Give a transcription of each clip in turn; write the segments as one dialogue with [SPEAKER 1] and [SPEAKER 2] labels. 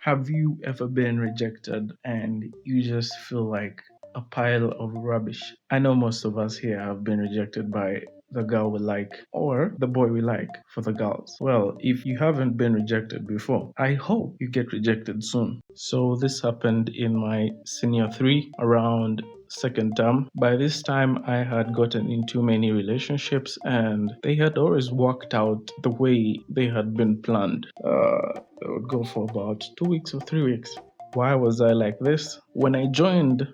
[SPEAKER 1] Have you ever been rejected and you just feel like a pile of rubbish? I know most of us here have been rejected by the girl we like or the boy we like for the girls. Well, if you haven't been rejected before, I hope you get rejected soon. So this happened in my senior three around second term. By this time, I had gotten into many relationships and they had always worked out the way they had been planned. It would go for about 2 weeks or 3 weeks. Why was I like this? When I joined,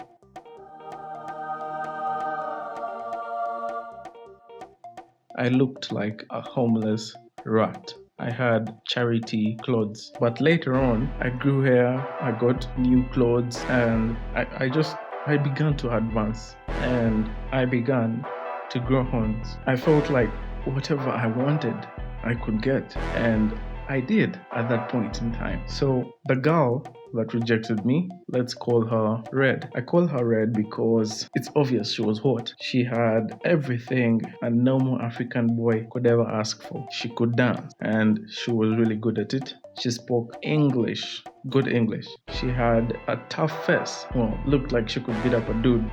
[SPEAKER 1] I looked like a homeless rat. I had charity clothes. But later on, I grew hair, I got new clothes, and I began to advance and I began to grow horns. I felt like whatever I wanted, I could get. And I did at that point in time. So the girl that rejected me, let's call her Red. I call her Red because it's obvious she was hot. She had everything a normal African boy could ever ask for. She could dance and she was really good at it. She spoke English, good English. She had a tough face. Well, looked like she could beat up a dude.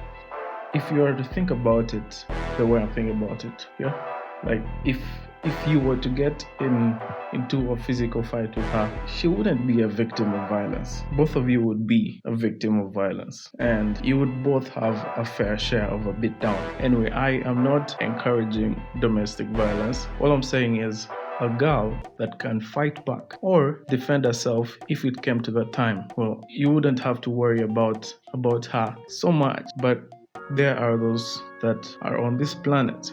[SPEAKER 1] If you were to think about it the way I'm thinking about it, yeah? Like if you were to get into a physical fight with her, she wouldn't be a victim of violence. Both of you would be a victim of violence, and you would both have a fair share of a beat down. Anyway, I am not encouraging domestic violence. All I'm saying is a girl that can fight back or defend herself if it came to that time. Well, you wouldn't have to worry about her so much, but there are those that are on this planet,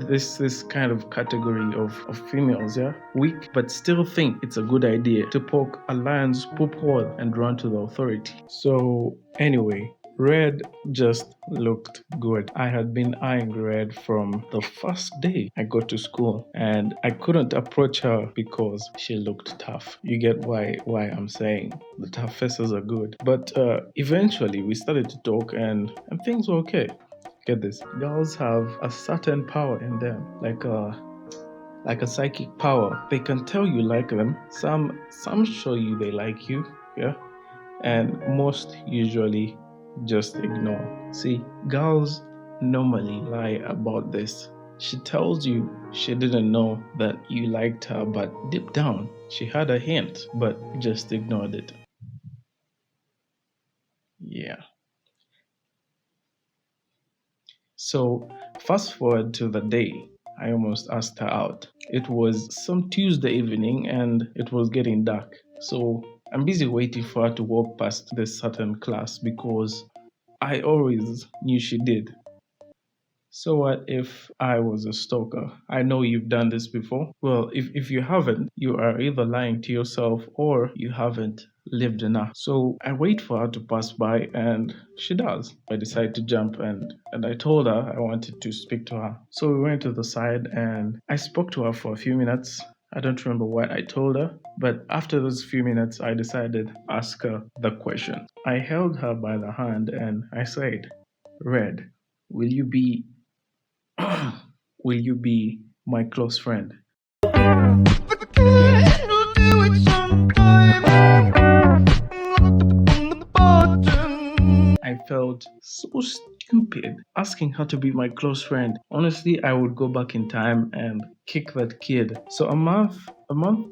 [SPEAKER 1] this kind of category of females, yeah, weak, but still think it's a good idea to poke a lion's poop hole and run to the authority. So anyway, Red just looked good. I had been eyeing Red from the first day I got to school, and I couldn't approach her because she looked tough. You get why I'm saying the tough faces are good. But eventually we started to talk and things were okay. Get this. Girls have a certain power in them, like a psychic power. They can tell you like them. Some show you they like you, yeah, and most usually just ignore. See, girls normally lie about this. She tells you she didn't know that you liked her, but deep down she had a hint, but just ignored it. Yeah. So, fast forward to the day I almost asked her out. It was some Tuesday evening and it was getting dark. So, I'm busy waiting for her to walk past this certain class because I always knew she did. So what if I was a stalker? I know you've done this before. Well, if you haven't, you are either lying to yourself or you haven't lived enough. So I wait for her to pass by and she does. I decide to jump and I told her I wanted to speak to her. So we went to the side and I spoke to her for a few minutes. I don't remember what I told her, but after those few minutes, I decided to ask her the question. I held her by the hand and I said, Red, will you be will you be my close friend? I felt so stupid asking her to be my close friend. Honestly, I would go back in time and kick that kid. So a month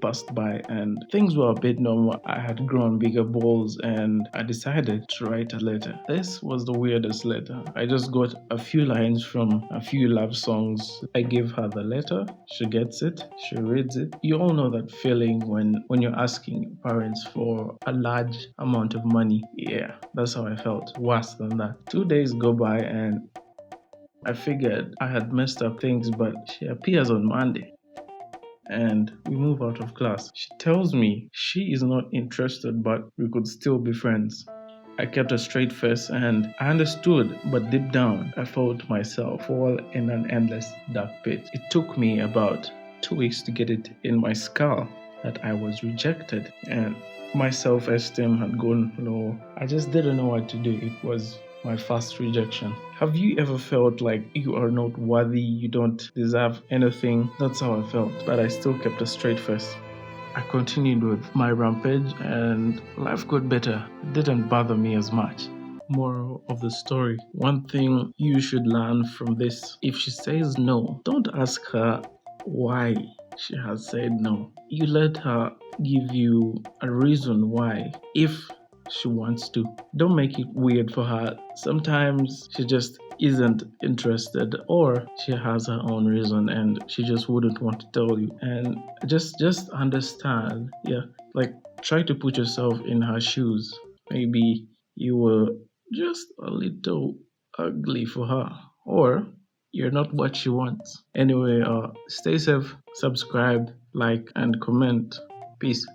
[SPEAKER 1] passed by and things were a bit normal. I had grown bigger balls and I decided to write a letter. This was the weirdest letter. I just got a few lines from a few love songs. I give her the letter, she gets it, she reads it. You all know that feeling when you're asking your parents for a large amount of money. Yeah, that's how I felt. Worse than that. 2 days go by and I figured I had messed up things, but she appears on Monday and we move out of class. She tells me she is not interested, but we could still be friends. I kept a straight face and I understood, but deep down, I felt myself fall in an endless dark pit. It took me about 2 weeks to get it in my skull that I was rejected and my self esteem had gone low. I just didn't know what to do. It was my first rejection. Have you ever felt like you are not worthy, you don't deserve anything? That's how I felt, but I still kept a straight face. I continued with my rampage and life got better. It didn't bother me as much. Moral of the story: one thing you should learn from this: if she says no, don't ask her why she has said no. You let her give you a reason why, if she wants to. Don't make it weird for her. Sometimes she just isn't interested, or she has her own reason and she just wouldn't want to tell you. And just understand. Yeah, like, try to put yourself in her shoes. Maybe you were just a little ugly for her, or you're not what she wants. Anyway, stay safe, subscribe, like, and comment. Peace.